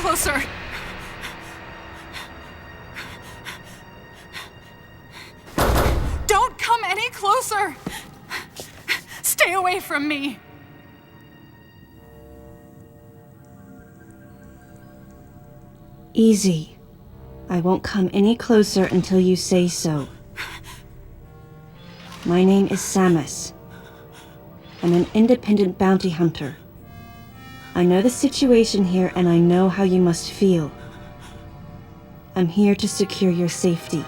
closer! Don't come any closer! Stay away from me! Easy. I won't come any closer until you say so. My name is Samus. I'm an independent bounty hunter. I know the situation here and I know how you must feel. I'm here to secure your safety.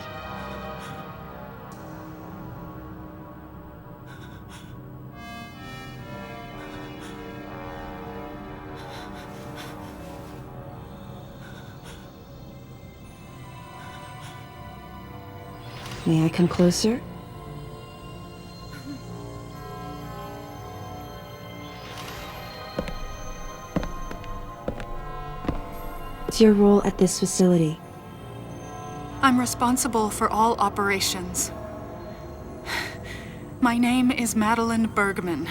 May I come closer? What's your role at this facility? I'm responsible for all operations. My name is Madeline Bergman.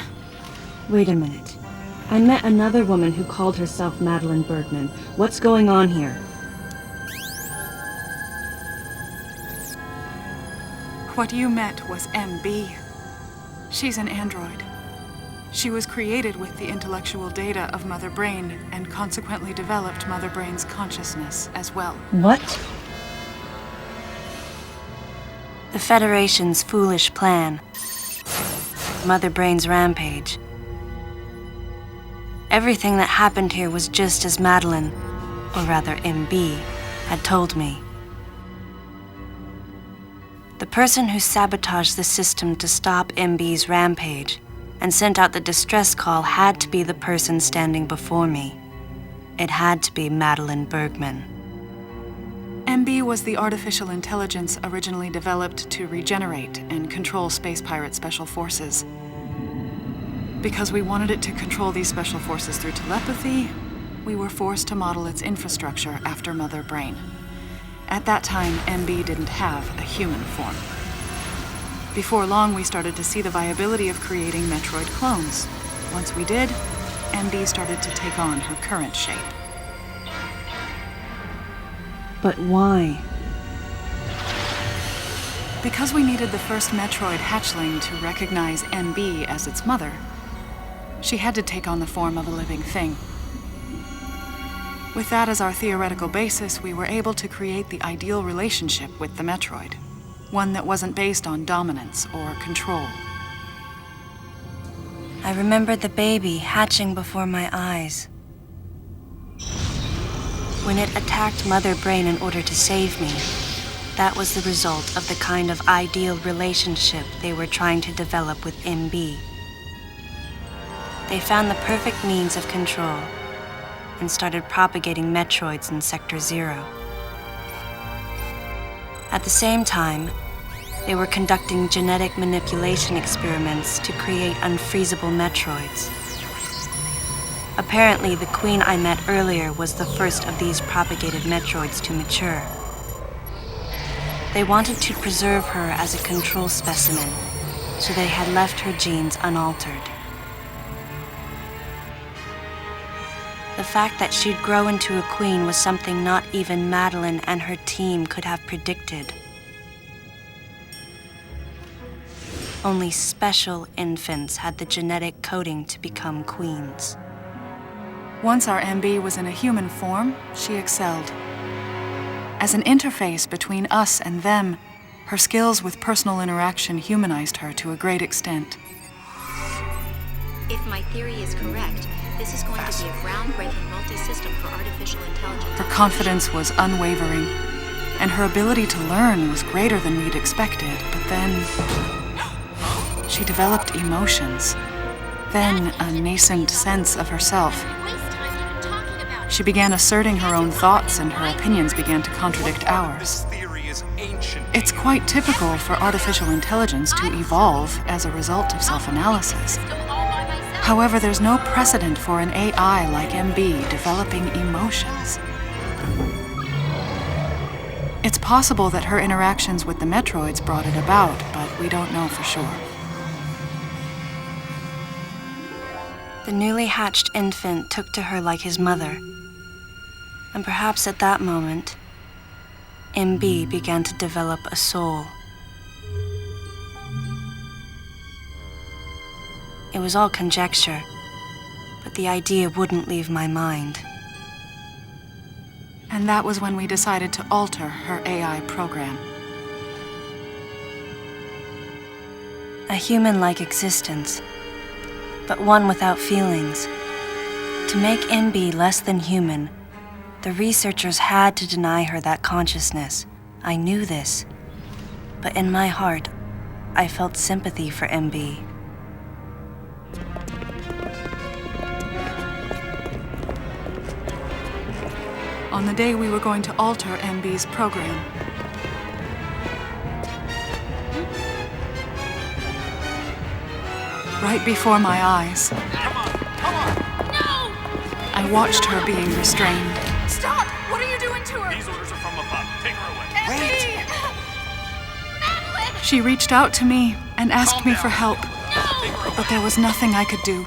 Wait a minute. I met another woman who called herself Madeline Bergman. What's going on here? What you met was MB. She's an android. She was created with the intellectual data of Mother Brain and consequently developed Mother Brain's consciousness as well. What? The Federation's foolish plan. Mother Brain's rampage. Everything that happened here was just as Madeline, or rather MB, had told me. The person who sabotaged the system to stop MB's rampage and sent out the distress call had to be the person standing before me. It had to be Madeline Bergman. MB was the artificial intelligence originally developed to regenerate and control space pirate special forces. Because we wanted it to control these special forces through telepathy, we were forced to model its infrastructure after Mother Brain. At that time, MB didn't have a human form. Before long, we started to see the viability of creating Metroid clones. Once we did, MB started to take on her current shape. But why? Because we needed the first Metroid hatchling to recognize MB as its mother, she had to take on the form of a living thing. With that as our theoretical basis, we were able to create the ideal relationship with the Metroid. One that wasn't based on dominance or control. I remembered the baby hatching before my eyes. When it attacked Mother Brain in order to save me, that was the result of the kind of ideal relationship they were trying to develop with MB. They found the perfect means of control and started propagating Metroids in Sector 0. At the same time, they were conducting genetic manipulation experiments to create unfreezable Metroids. Apparently, the queen I met earlier was the first of these propagated Metroids to mature. They wanted to preserve her as a control specimen, so they had left her genes unaltered. The fact that she'd grow into a queen was something not even Madeline and her team could have predicted. Only special infants had the genetic coding to become queens. Once our MB was in a human form, she excelled. As an interface between us and them, her skills with personal interaction humanized her to a great extent. If my theory is correct, this is going to be a groundbreaking multi-system for artificial intelligence. Her confidence was unwavering, and her ability to learn was greater than we'd expected, but then she developed emotions, then a nascent sense of herself. She began asserting her own thoughts, and her opinions began to contradict ours. It's quite typical for artificial intelligence to evolve as a result of self-analysis. However, there's no precedent for an AI like MB developing emotions. It's possible that her interactions with the Metroids brought it about, but we don't know for sure. The newly hatched infant took to her like his mother. And perhaps at that moment, MB began to develop a soul. It was all conjecture, but the idea wouldn't leave my mind. And that was when we decided to alter her AI program. A human-like existence, but one without feelings. To make MB less than human, the researchers had to deny her that consciousness. I knew this, but in my heart, I felt sympathy for MB. On the day we were going to alter MB's program, right before my eyes, I watched her being restrained. Stop! What are you doing to her? These orders are from above. Take her away. Wait! Madeline! She reached out to me and asked Calm me down. for help, No! but there was nothing I could do.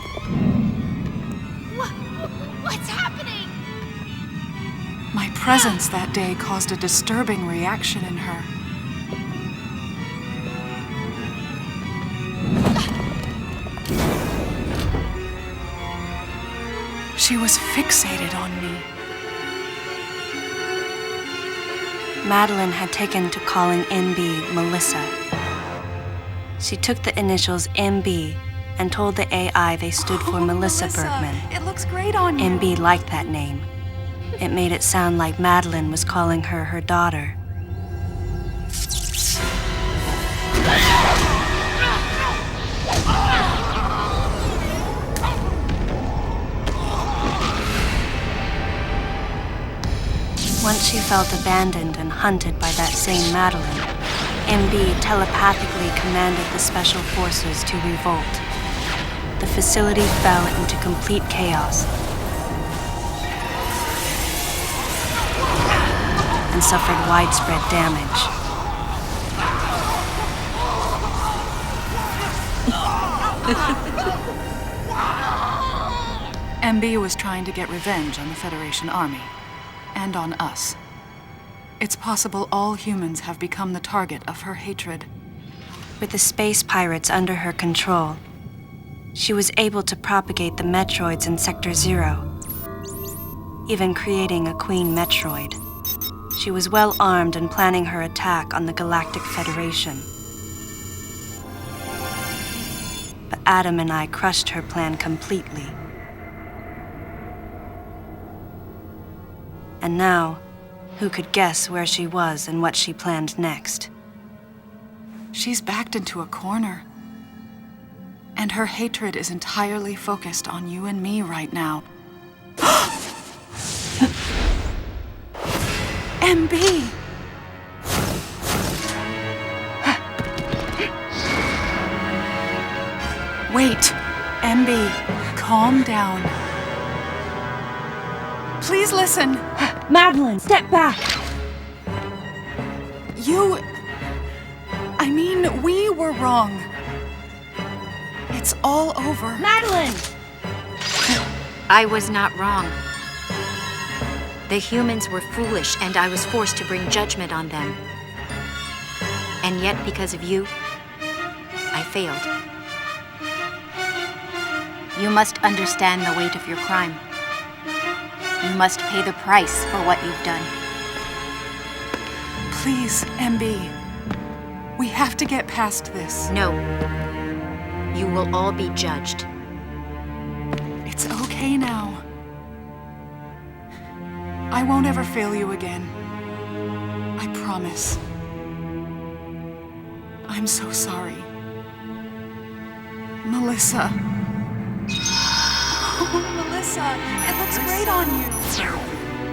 What's happening? My presence that day caused a disturbing reaction in her. She was fixated on me. Madeline had taken to calling MB Melissa. She took the initials MB and told the AI they stood for Melissa Bergman. It looks great on you. MB liked that name. It made it sound like Madeline was calling her her daughter. Once she felt abandoned and hunted by that same Madeline, MB telepathically commanded the special forces to revolt. The facility fell into complete chaos and suffered widespread damage. MB was trying to get revenge on the Federation Army. And on us. It's possible all humans have become the target of her hatred. With the space pirates under her control, she was able to propagate the Metroids in Sector 0, even creating a Queen Metroid. She was well armed and planning her attack on the Galactic Federation. But Adam and I crushed her plan completely. And now, who could guess where she was and what she planned next? She's backed into a corner. And her hatred is entirely focused on you and me right now. MB! Wait, MB, calm down. Please listen. Madeline, step back! We were wrong. It's all over. Madeline! I was not wrong. The humans were foolish, and I was forced to bring judgment on them. And yet, because of you, I failed. You must understand the weight of your crime. You must pay the price for what you've done. Please, MB. We have to get past this. No. You will all be judged. It's okay now. I won't ever fail you again. I promise. I'm so sorry. Melissa. Oh, Melissa, it looks great on you.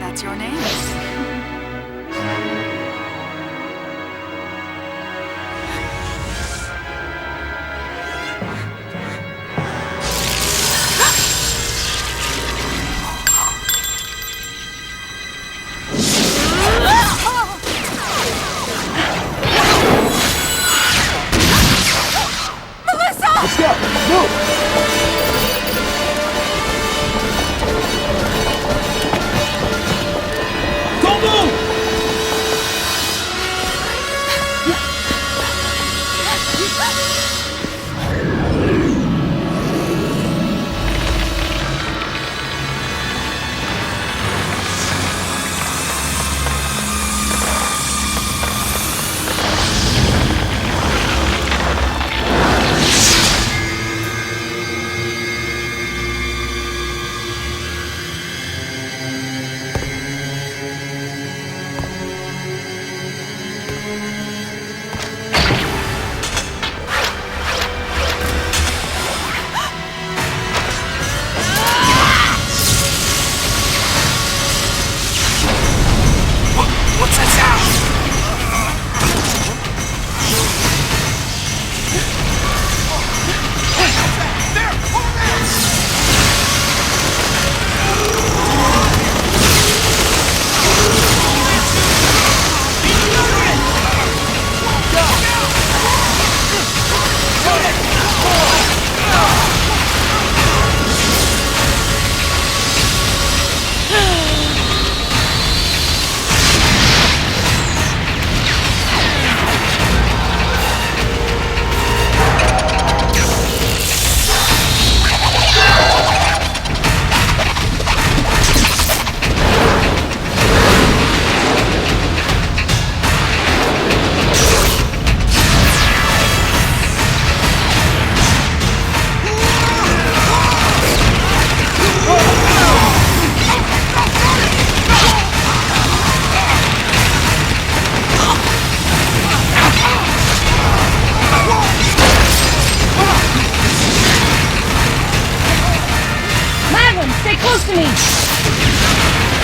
That's your name. Let's go! Move! Madeline, stay close to me!